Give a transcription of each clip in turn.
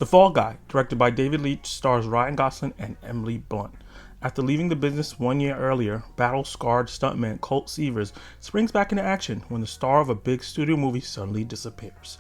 The Fall Guy, directed by David Leitch, stars Ryan Gosling and Emily Blunt. After leaving the business 1 year earlier, battle-scarred stuntman Colt Seavers springs back into action when the star of a big studio movie suddenly disappears.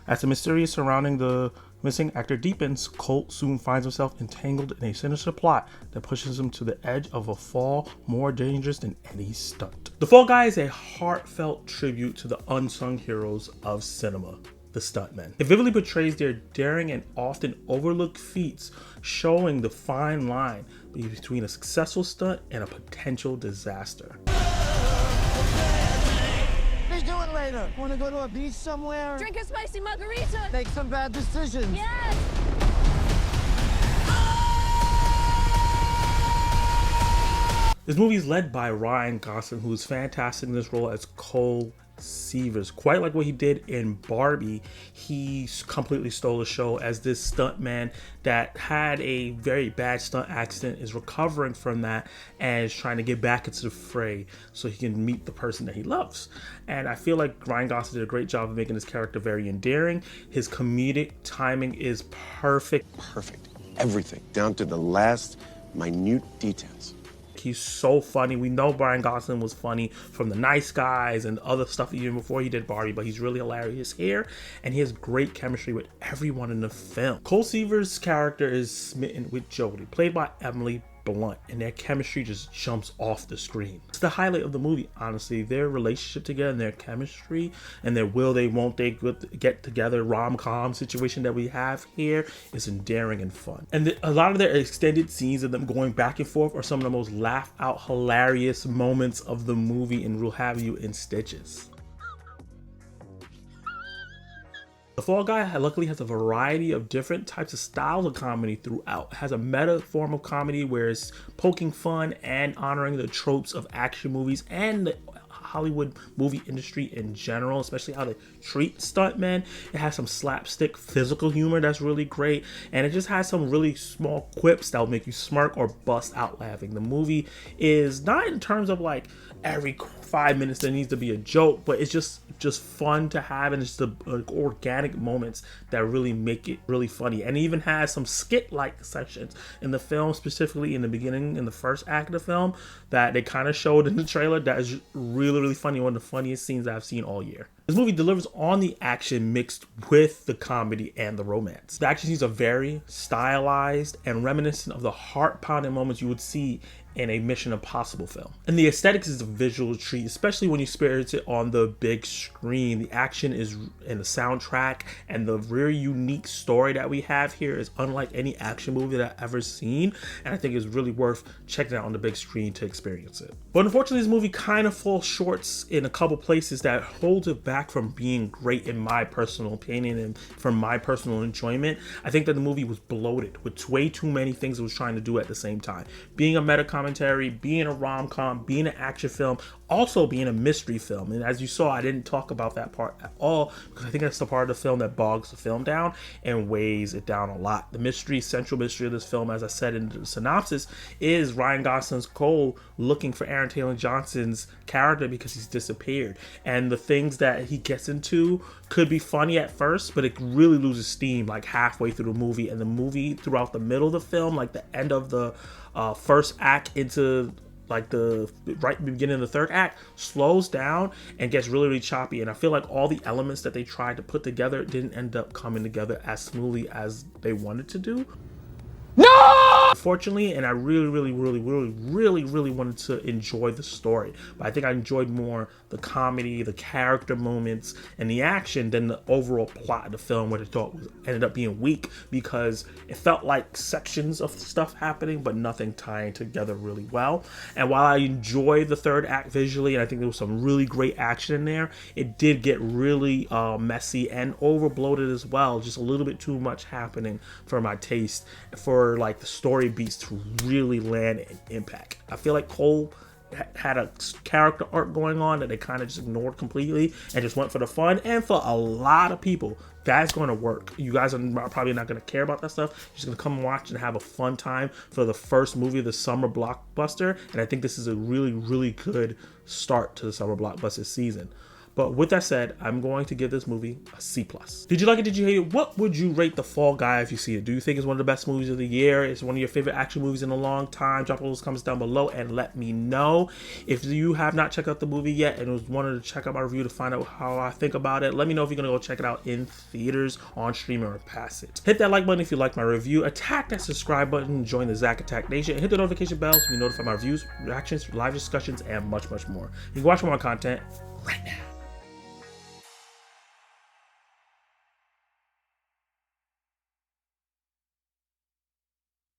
As the mystery surrounding the missing actor deepens, Colt soon finds himself entangled in a sinister plot that pushes him to the edge of a fall more dangerous than any stunt. The Fall Guy is a heartfelt tribute to the unsung heroes of cinema, the stuntmen. It vividly portrays their daring and often overlooked feats, showing the fine line between a successful stunt and a potential disaster. Let's do it later. Want to go to a beach somewhere? Drink a spicy margarita. Make some bad decisions. Yes. This movie is led by Ryan Gosling, who is fantastic in this role as Colt Seavers. Quite like what he did in Barbie, he completely stole the show as this stuntman that had a very bad stunt accident, is recovering from that and is trying to get back into the fray so he can meet the person that he loves. And I feel like Ryan Gosling did a great job of making this character very endearing. His comedic timing is perfect. Perfect. Everything, down to the last minute details. He's so funny. We know Ryan Gosling was funny from The Nice Guys and other stuff even before he did Barbie, but he's really hilarious here, and he has great chemistry with everyone in the film. Colt Seavers' character is smitten with Jodie, played by Emily Blunt, and their chemistry just jumps off the screen. It's the highlight of the movie, honestly. Their relationship together and their chemistry and their will they won't they get together rom-com situation that we have here is endearing and fun. And a lot of their extended scenes of them going back and forth are some of the most laugh out hilarious moments of the movie and will have you in stitches. The Fall Guy luckily has a variety of different types of styles of comedy throughout. It has a meta form of comedy where it's poking fun and honoring the tropes of action movies and the Hollywood movie industry in general, especially how they treat stuntmen. It has some slapstick physical humor that's really great, and it just has some really small quips that will make you smirk or bust out laughing. The movie is not in terms of like every 5 minutes there needs to be a joke, but it's just fun to have, and it's the organic moments that really make it really funny. And it even has some skit-like sections in the film, specifically in the beginning, in the first act of the film, that they kind of showed in the trailer that is really funny. One of the funniest scenes I've seen all year. This movie delivers on the action mixed with the comedy and the romance. The action scenes are very stylized and reminiscent of the heart-pounding moments you would see in a Mission Impossible film. And the aesthetics is a visual treat, especially when you experience it on the big screen. The action is in the soundtrack, and the very unique story that we have here is unlike any action movie that I've ever seen, and I think it's really worth checking out on the big screen to experience it. But unfortunately, this movie kind of falls short in a couple places that holds it back from being great in my personal opinion and from my personal enjoyment. I think that the movie was bloated with way too many things it was trying to do at the same time. Being a meta commentary, being a rom-com, being an action film, also being a mystery film. And as you saw, I didn't talk about that part at all because I think that's the part of the film that bogs the film down and weighs it down a lot. The central mystery of this film, as I said in the synopsis, is Ryan Gosling's Cole looking for Aaron Taylor-Johnson's character because he's disappeared. And the things that he gets into could be funny at first, but it really loses steam like halfway through the movie. And the movie throughout the middle of the film, like the end of the first act into like the right beginning of the third act, slows down and gets really choppy. And I feel like all the elements that they tried to put together didn't end up coming together as smoothly as they wanted to do. No! Unfortunately, and I really wanted to enjoy the story, but I think I enjoyed more the comedy, the character moments, and the action than the overall plot of the film, which I thought ended up being weak because it felt like sections of stuff happening, but nothing tying together really well. And while I enjoyed the third act visually, and I think there was some really great action in there, it did get really messy and over bloated as well. Just a little bit too much happening for my taste, for like the story beats to really land and impact. I feel like Cole had a character arc going on that they kind of just ignored completely and just went for the fun. And for a lot of people, that's going to work. You guys are probably not going to care about that stuff. You're just going to come and watch and have a fun time for the first movie of the summer blockbuster. And I think this is a really good start to the summer blockbuster season. But with that said, I'm going to give this movie a C+. Did you like it? Did you hate it? What would you rate The Fall Guy if you see it? Do you think it's one of the best movies of the year? It's one of your favorite action movies in a long time? Drop all those comments down below and let me know. If you have not checked out the movie yet and wanted to check out my review to find out how I think about it, let me know if you're gonna go check it out in theaters, on streaming, or pass it. Hit that like button if you like my review. Attack that subscribe button. Join the Zach Attack Nation. And hit the notification bell so you be notified my reviews, reactions, live discussions, and much, much more. You can watch more content